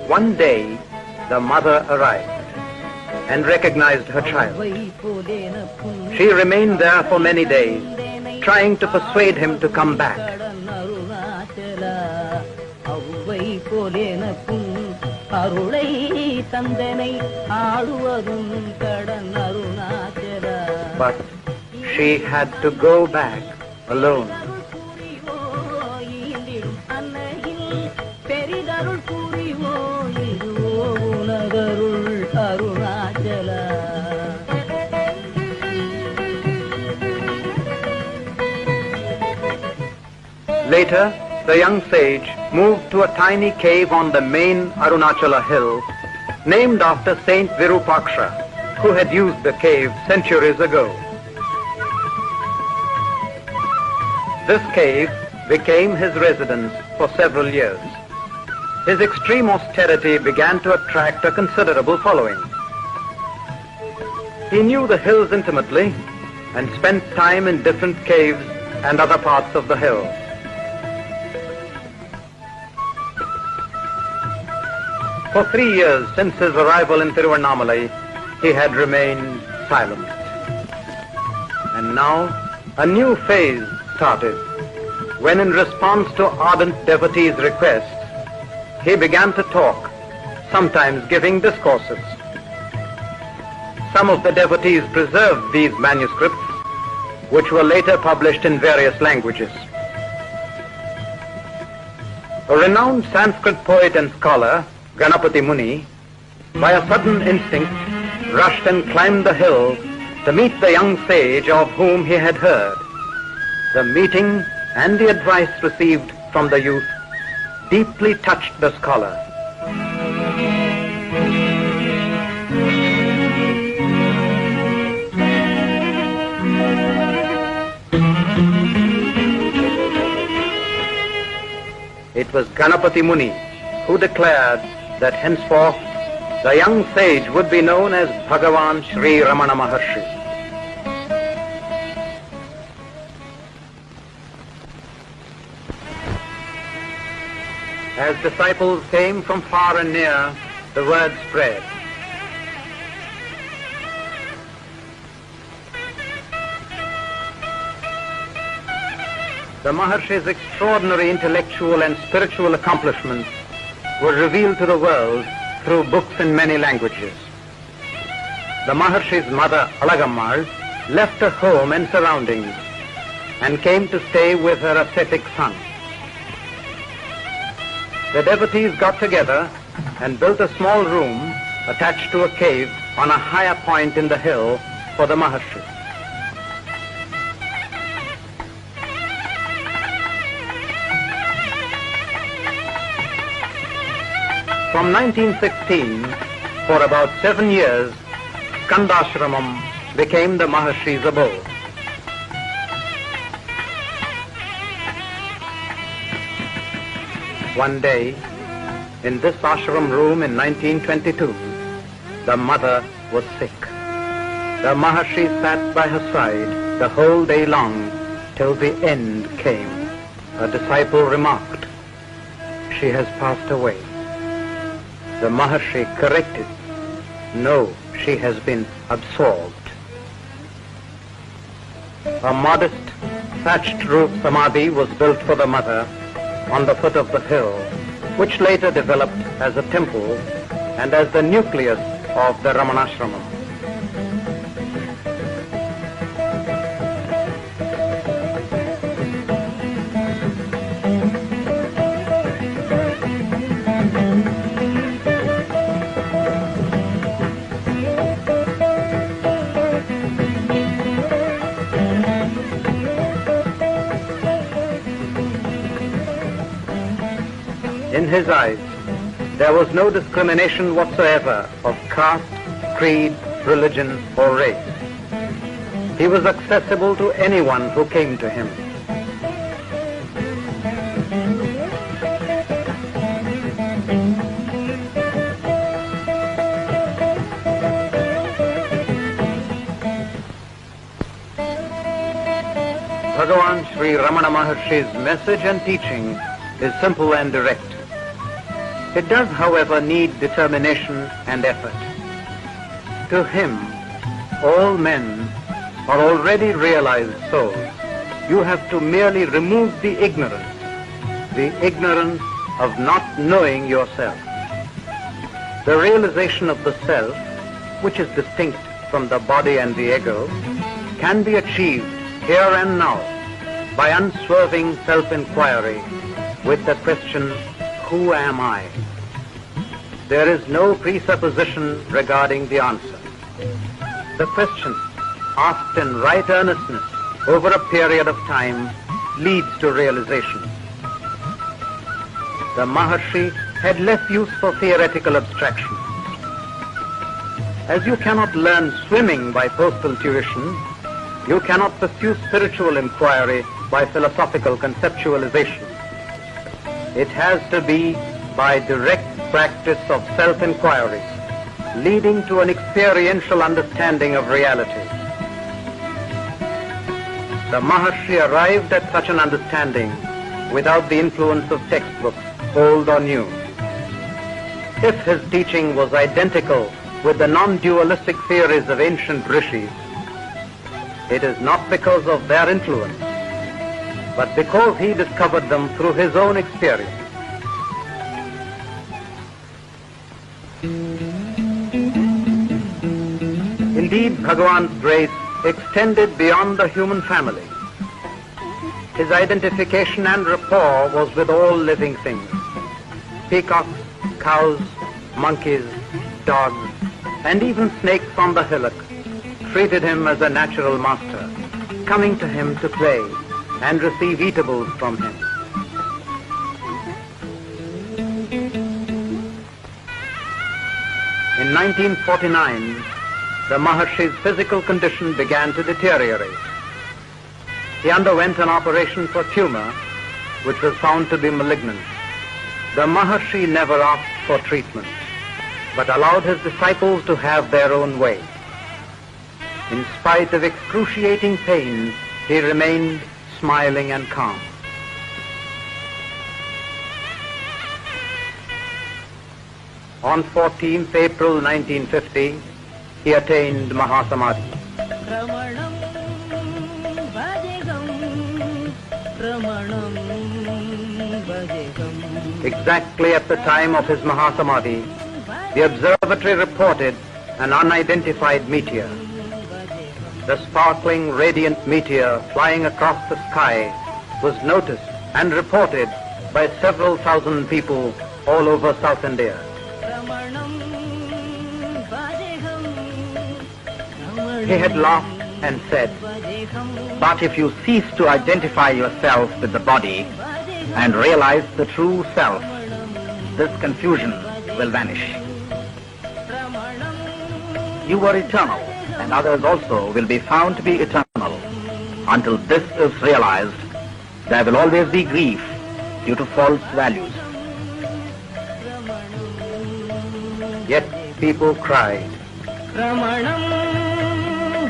One day, the mother arrived and recognized her child. She remained there for many days, trying to persuade him to come back. But she had to go back alone. Later, the young sage moved to a tiny cave on the main Arunachala hill, named after Saint Virupaksha, who had used the cave centuries ago. This cave became his residence for several years. His extreme austerity began to attract a considerable following. He knew the hills intimately and spent time in different caves and other parts of the hill. For 3 years since his arrival in Tiruvannamalai, he had remained silent. And now a new phase started, when in response to ardent devotees' requests, he began to talk, sometimes giving discourses. Some of the devotees preserved these manuscripts, which were later published in various languages. A renowned Sanskrit poet and scholar, Ganapati Muni, by a sudden instinct, rushed and climbed the hill to meet the young sage of whom he had heard. The meeting and the advice received from the youth deeply touched the scholar. It was Ganapati Muni who declared that henceforth the young sage would be known as Bhagavan Sri Ramana Maharshi. As disciples came from far and near, the word spread. The Maharshi's extraordinary intellectual and spiritual accomplishments were revealed to the world through books in many languages. The Maharshi's mother, Alagammal, left her home and surroundings and came to stay with her ascetic son. The devotees got together and built a small room attached to a cave on a higher point in the hill for the Maharshi. From 1916, for about 7 years, Skandashramam became the Maharshi's abode. One day, in this ashram room in 1922, the mother was sick. The Maharshi sat by her side the whole day long till the end came. A disciple remarked, "She has passed away." The Maharshi corrected, "No, she has been absorbed." A modest thatched roof samadhi was built for the mother on the foot of the hill, which later developed as a temple and as the nucleus of the Ramanashramam. In his eyes, there was no discrimination whatsoever of caste, creed, religion, or race. He was accessible to anyone who came to him. Bhagavan Sri Ramana Maharshi's message and teaching is simple and direct. It does, however, need determination and effort. To him, all men are already realized souls. You have to merely remove the ignorance of not knowing yourself. The realization of the self, which is distinct from the body and the ego, can be achieved here and now by unswerving self-inquiry with the question, who am I? There is no presupposition regarding the answer. The question, asked in right earnestness over a period of time, leads to realization. The Maharshi had less use for theoretical abstraction. As you cannot learn swimming by postal tuition, you cannot pursue spiritual inquiry by philosophical conceptualization. It has to be by direct practice of self-inquiry, leading to an experiential understanding of reality. The Maharshi arrived at such an understanding without the influence of textbooks, old or new. If his teaching was identical with the non-dualistic theories of ancient rishis, it is not because of their influence, but because he discovered them through his own experience. Indeed, Bhagavan's grace extended beyond the human family. His identification and rapport was with all living things. Peacocks, cows, monkeys, dogs, and even snakes on the hillock treated him as a natural master, coming to him to play and receive eatables from him. In 1949, the Maharshi's physical condition began to deteriorate. He underwent an operation for tumor, which was found to be malignant. The Maharshi never asked for treatment, but allowed his disciples to have their own way. In spite of excruciating pain, he remained smiling and calm. On 14th April 1950, he attained Mahasamadhi. Exactly at the time of his Mahasamadhi, the observatory reported an unidentified meteor. The sparkling, radiant meteor flying across the sky was noticed and reported by several thousand people all over South India. He had laughed and said, "But if you cease to identify yourself with the body and realize the true self, this confusion will vanish. You are eternal, and others also will be found to be eternal. Until this is realized, there will always be grief due to false values." Yet people cried, "Ramanam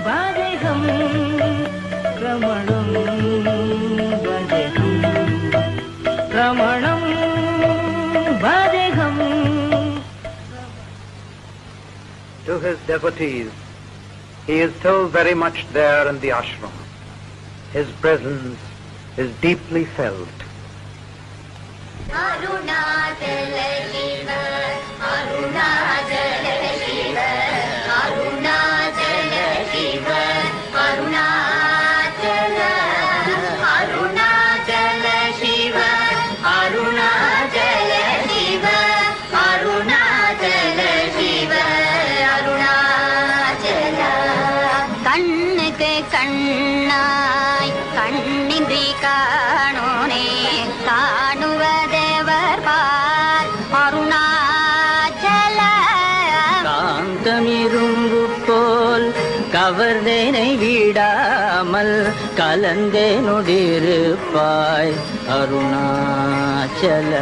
Bhadeham, Ramanam Bhadeham, Ramanam Bhadeham." To his devotees, he is still very much there in the ashram. His presence is deeply felt. Arunachala siva, arunachala siva, arunachala siva, arunachala, arunachala siva, arunachala siva, arunachala siva, arunachala. Kannuku kannai kannindri kaanone kaanuvadevar paar arunachala. காந்தமிரும்பு போல் கவர்ந்தேனை விடாமல் கலந்தேனொடிருப்பாய் அருணாச்சல.